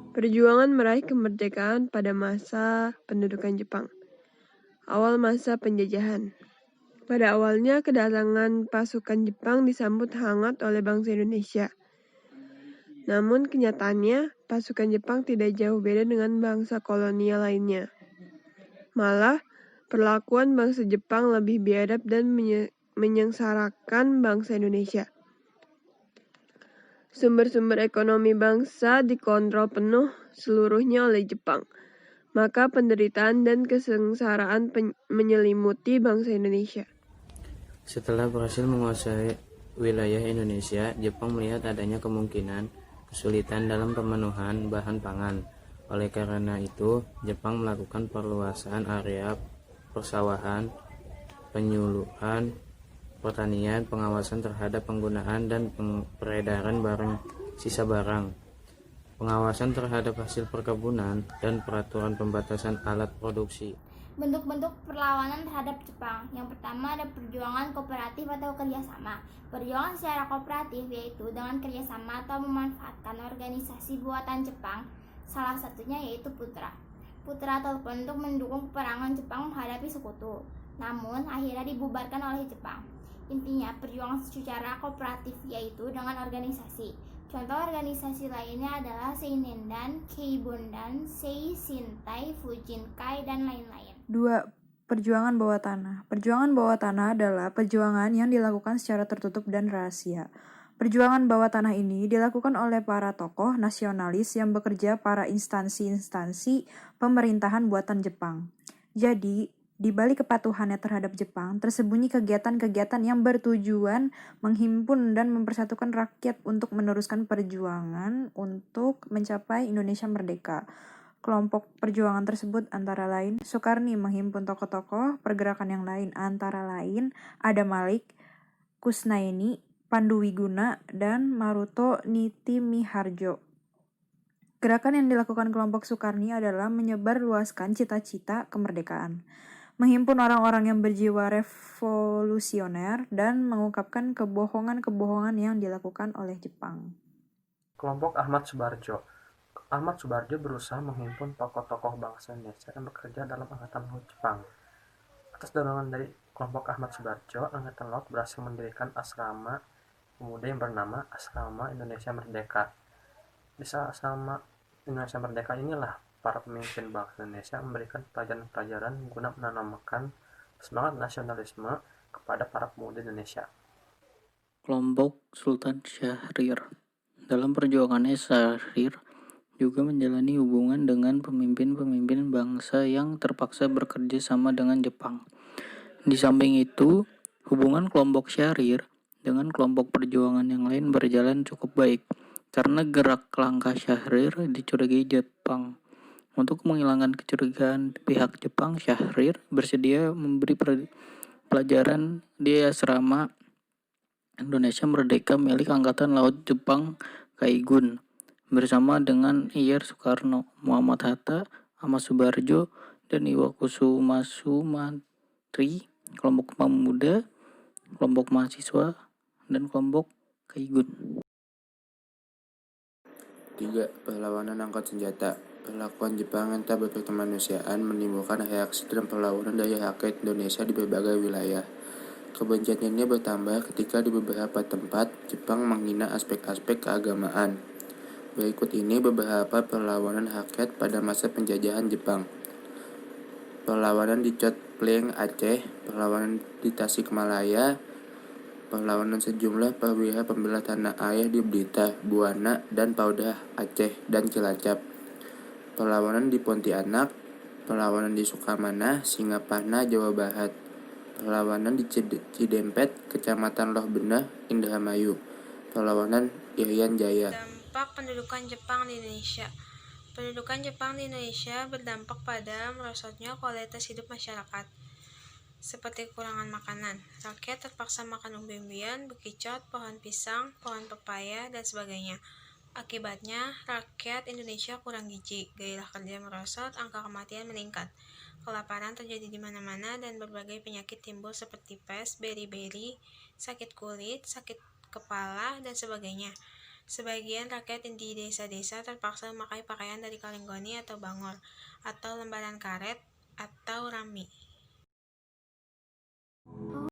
Perjuangan meraih kemerdekaan pada masa pendudukan Jepang. Awal masa penjajahan. Pada awalnya, kedatangan pasukan Jepang disambut hangat oleh bangsa Indonesia. Namun kenyataannya, pasukan Jepang tidak jauh beda dengan bangsa kolonial lainnya. Malah, perlakuan bangsa Jepang lebih biadab dan menyengsarakan bangsa Indonesia. Sumber-sumber ekonomi bangsa dikontrol penuh seluruhnya oleh Jepang. Maka penderitaan dan kesengsaraan menyelimuti bangsa Indonesia. Setelah berhasil menguasai wilayah Indonesia, Jepang melihat adanya kemungkinan kesulitan dalam pemenuhan bahan pangan. Oleh karena itu, Jepang melakukan perluasan area persawahan, penyuluhan pertanian, pengawasan terhadap penggunaan dan peredaran sisa barang, pengawasan terhadap hasil perkebunan, dan peraturan pembatasan alat produksi. Bentuk-bentuk perlawanan terhadap Jepang. Yang pertama ada perjuangan kooperatif atau kerjasama. Perjuangan secara kooperatif yaitu dengan kerjasama atau memanfaatkan organisasi buatan Jepang. Salah satunya yaitu Putra. Putra telepon untuk mendukung peperangan Jepang menghadapi sekutu. Namun akhirnya dibubarkan oleh Jepang. Intinya perjuangan secara kooperatif yaitu dengan organisasi. Contoh organisasi lainnya adalah Seinendan, Keibundan, Sei Shintai, Fujinkai, dan lain-lain. 2. Perjuangan bawah tanah. Perjuangan bawah tanah adalah perjuangan yang dilakukan secara tertutup dan rahasia. Perjuangan bawah tanah ini dilakukan oleh para tokoh nasionalis yang bekerja para instansi-instansi pemerintahan buatan Jepang. Jadi, di balik kepatuhannya terhadap Jepang, tersembunyi kegiatan-kegiatan yang bertujuan menghimpun dan mempersatukan rakyat untuk meneruskan perjuangan untuk mencapai Indonesia merdeka. Kelompok perjuangan tersebut antara lain Soekarni menghimpun tokoh-tokoh pergerakan yang lain, antara lain Adam Malik, Kusnaini, Pandu Wiguna, dan Maruto Nitimiharjo. Gerakan yang dilakukan kelompok Soekarni adalah menyebarluaskan cita-cita kemerdekaan, menghimpun orang-orang yang berjiwa revolusioner, dan mengungkapkan kebohongan-kebohongan yang dilakukan oleh Jepang. Kelompok Ahmad Subarjo. Ahmad Subarjo berusaha menghimpun tokoh-tokoh bangsa Indonesia yang bekerja dalam Angkatan Laut Jepang. Atas dorongan dari kelompok Ahmad Subarjo, Angkatan Laut berhasil mendirikan asrama pemuda yang bernama Asrama Indonesia Merdeka. Di asrama Indonesia Merdeka inilah para pemimpin bangsa Indonesia memberikan pelajaran-pelajaran guna menanamkan semangat nasionalisme kepada para pemuda Indonesia. Kelompok Sultan Syahrir. Dalam perjuangannya, Syahrir juga menjalani hubungan dengan pemimpin-pemimpin bangsa yang terpaksa bekerja sama dengan Jepang. Di samping itu, hubungan kelompok Syahrir dengan kelompok perjuangan yang lain berjalan cukup baik, karena gerak langkah Syahrir dicurigai Jepang. Untuk menghilangkan kecurigaan pihak Jepang, Syahrir bersedia memberi pelajaran di asrama Indonesia Merdeka milik Angkatan Laut Jepang Kaigun, bersama dengan Ir Soekarno, Muhammad Hatta, Ahmad Subarjo, dan Iwakusuma Sumantri, kelompok pemuda, kelompok mahasiswa, dan kelompok Kaigun. 3. Perlawanan angkat senjata. Perlakuan Jepang yang tak berpihak kemanusiaan menimbulkan reaksi dan perlawanan dari rakyat Indonesia di berbagai wilayah. Kebencian ini bertambah ketika di beberapa tempat Jepang menghina aspek-aspek keagamaan. Berikut ini beberapa perlawanan rakyat pada masa penjajahan Jepang. Perlawanan di Chot Pleng, Aceh, perlawanan di Tasikmalaya, perlawanan sejumlah perwira pembela tanah air di Blitar, Buana, dan Paudah, Aceh, dan Cilacap. Perlawanan di Pontianak, perlawanan di Sukamana, Singaparna, Jawa Barat. Perlawanan di Cidempet, Kecamatan Loh Benah, Indramayu. Perlawanan Irian Jaya. Dampak pendudukan Jepang di Indonesia. Pendudukan Jepang di Indonesia berdampak pada merosotnya kualitas hidup masyarakat, seperti kekurangan makanan. Rakyat terpaksa makan umbi-umbian, bekicot, pohon pisang, pohon pepaya, dan sebagainya. Akibatnya, rakyat Indonesia kurang gizi, gairah kerja merosot, angka kematian meningkat. Kelaparan terjadi di mana-mana dan berbagai penyakit timbul seperti pes, beri-beri, sakit kulit, sakit kepala, dan sebagainya. Sebagian rakyat di desa-desa terpaksa memakai pakaian dari kalenggoni atau bangor, atau lembaran karet atau rami.